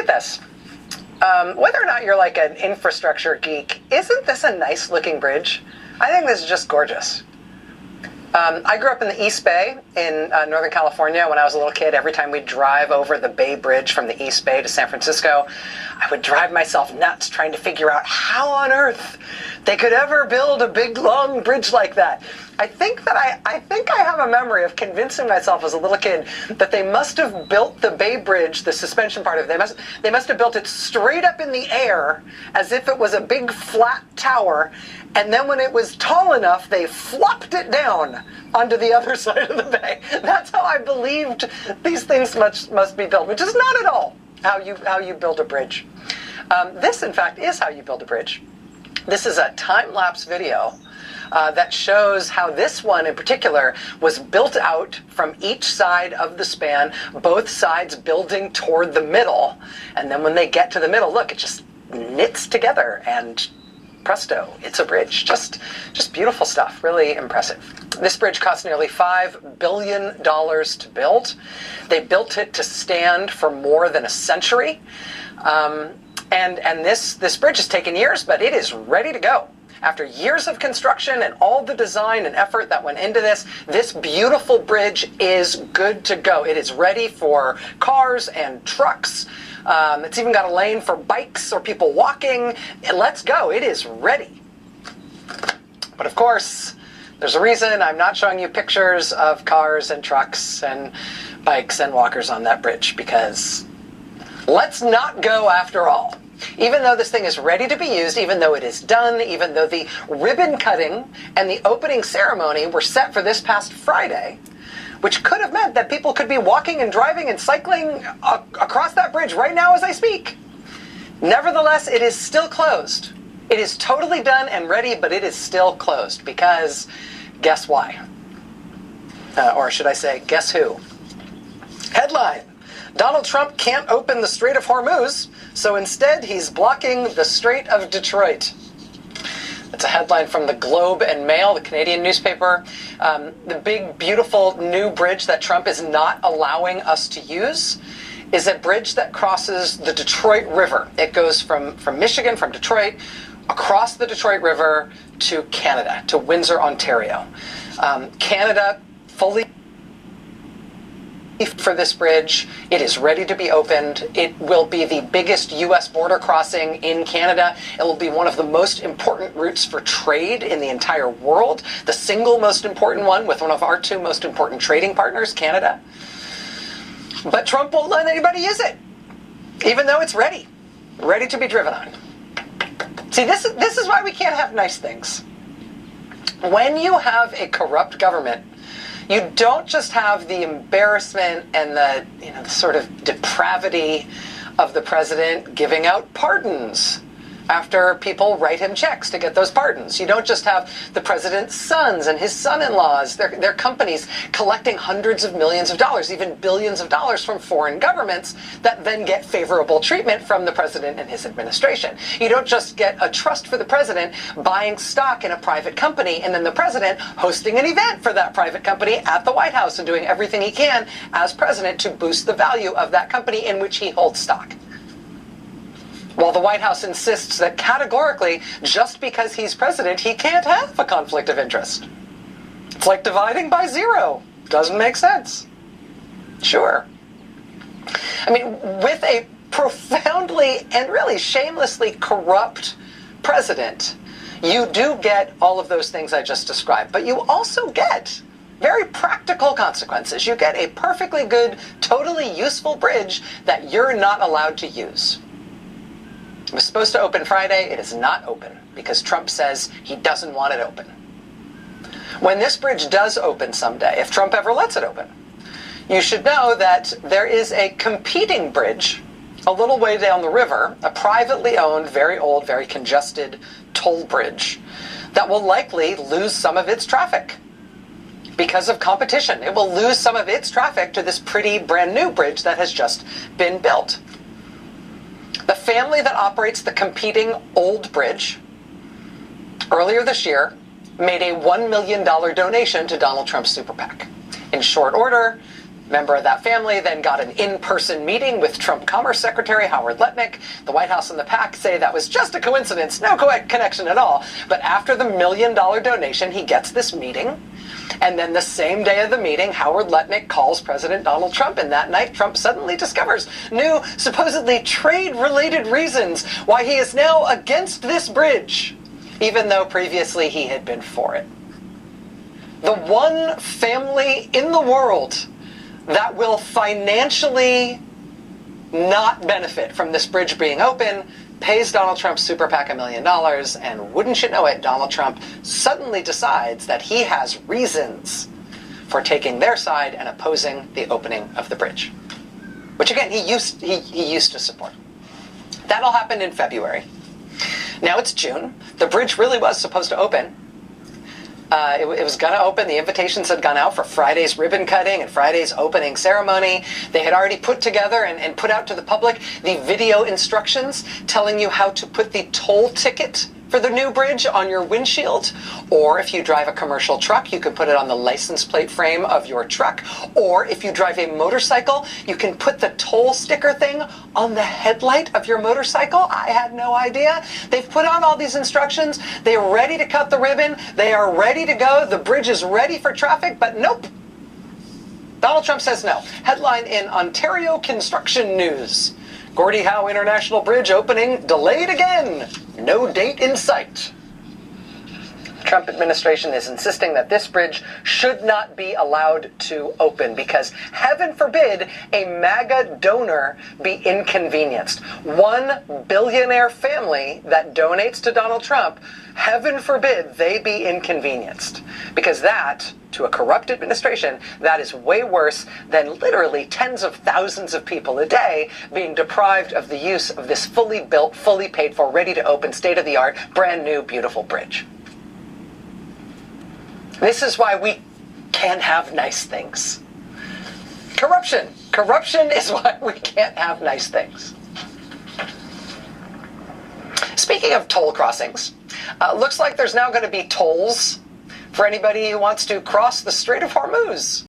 at this. Whether or not you're like an infrastructure geek, isn't this a nice looking bridge? I think this is just gorgeous. I grew up in the East Bay in Northern California. When I was a little kid, every time we'd drive over the Bay Bridge from the East Bay to San Francisco, I would drive myself nuts trying to figure out how on earth they could ever build a big, long bridge like that. I think I have a memory of convincing myself as a little kid that they must have built the Bay Bridge, the suspension part of it, they must have built it straight up in the air as if it was a big flat tower, and then when it was tall enough, they flopped it down onto the other side of the bay. That's how I believed these things must be built, which is not at all how you build a bridge. This, in fact, is how you build a bridge. This is a time-lapse video that shows how this one in particular was built out from each side of the span, both sides building toward the middle. And then when they get to the middle, look, it just knits together and presto, it's a bridge. Just beautiful stuff, really impressive. This bridge cost nearly $5 billion to build. They built it to stand for more than a century. And this bridge has taken years, but it is ready to go. After years of construction and all the design and effort that went into this beautiful bridge is good to go. It is ready for cars and trucks. It's even got a lane for bikes or people walking. Let's go. It is ready. But of course, there's a reason I'm not showing you pictures of cars and trucks and bikes and walkers on that bridge, because let's not go after all. Even though this thing is ready to be used, even though it is done, even though the ribbon cutting and the opening ceremony were set for this past Friday, which could have meant that people could be walking and driving and cycling across that bridge right now as I speak. Nevertheless, it is still closed. It is totally done and ready, but it is still closed because guess why? Or should I say, guess who? Headline: Donald Trump can't open the Strait of Hormuz, so instead he's blocking the Strait of Detroit. That's a headline from the Globe and Mail, the Canadian newspaper. The big, beautiful new bridge that Trump is not allowing us to use is a bridge that crosses the Detroit River. It goes from Michigan, from Detroit, across the Detroit River to Canada, to Windsor, Ontario. Canada fully for this bridge. It is ready to be opened. It will be the biggest U.S. border crossing in Canada. It will be one of the most important routes for trade in the entire world, the single most important one with one of our two most important trading partners, Canada. But Trump won't let anybody use it, even though it's ready to be driven on. See, this is why we can't have nice things. When you have a corrupt government, you don't just have the embarrassment and the sort of depravity of the president giving out pardons after people write him checks to get those pardons. You don't just have the president's sons and his son-in-laws, their companies collecting hundreds of millions of dollars, even billions of dollars from foreign governments that then get favorable treatment from the president and his administration. You don't just get a trust for the president buying stock in a private company and then the president hosting an event for that private company at the White House and doing everything he can as president to boost the value of that company in which he holds stock. While the White House insists that categorically, just because he's president, he can't have a conflict of interest. It's like dividing by zero. Doesn't make sense. Sure. I mean, with a profoundly and really shamelessly corrupt president, you do get all of those things I just described, but you also get very practical consequences. You get a perfectly good, totally useful bridge that you're not allowed to use. It was supposed to open Friday. It is not open because Trump says he doesn't want it open. When this bridge does open someday, if Trump ever lets it open, you should know that there is a competing bridge a little way down the river, a privately owned, very old, very congested toll bridge that will likely lose some of its traffic because of competition. It will lose some of its traffic to this pretty brand new bridge that has just been built. The family that operates the competing old bridge earlier this year made a $1 million donation to Donald Trump's super PAC. In short order, Member of that family then got an in-person meeting with Trump Commerce Secretary Howard Lutnick. The White House and the PAC say that was just a coincidence, no connection at all. But after the $1 million donation, he gets this meeting. And then the same day of the meeting, Howard Lutnick calls President Donald Trump, and that night Trump suddenly discovers new, supposedly trade-related reasons why he is now against this bridge, even though previously he had been for it. The one family in the world that will financially not benefit from this bridge being open pays Donald Trump's super PAC $1 million, and wouldn't you know it, Donald Trump suddenly decides that he has reasons for taking their side and opposing the opening of the bridge, which again he used to support. That all happened in February. Now it's June. The bridge really was supposed to open. It was going to open. The invitations had gone out for Friday's ribbon cutting and Friday's opening ceremony. They had already put together and put out to the public the video instructions telling you how to put the toll ticket for the new bridge on your windshield. Or if you drive a commercial truck, you can put it on the license plate frame of your truck. Or if you drive a motorcycle, you can put the toll sticker thing on the headlight of your motorcycle. I had no idea. They've put on all these instructions. They're ready to cut the ribbon. They are ready to go. The bridge is ready for traffic, but nope. Donald Trump says no. Headline in Ontario Construction News. Gordy Howe International Bridge opening delayed again. No date in sight. The Trump administration is insisting that this bridge should not be allowed to open because, heaven forbid, a MAGA donor be inconvenienced. One billionaire family that donates to Donald Trump, heaven forbid they be inconvenienced. Because that, to a corrupt administration, that is way worse than literally tens of thousands of people a day being deprived of the use of this fully built, fully paid for, ready to open, state-of-the-art, brand new, beautiful bridge. This is why we can't have nice things. Corruption. Corruption is why we can't have nice things. Speaking of toll crossings, looks like there's now going to be tolls for anybody who wants to cross the Strait of Hormuz.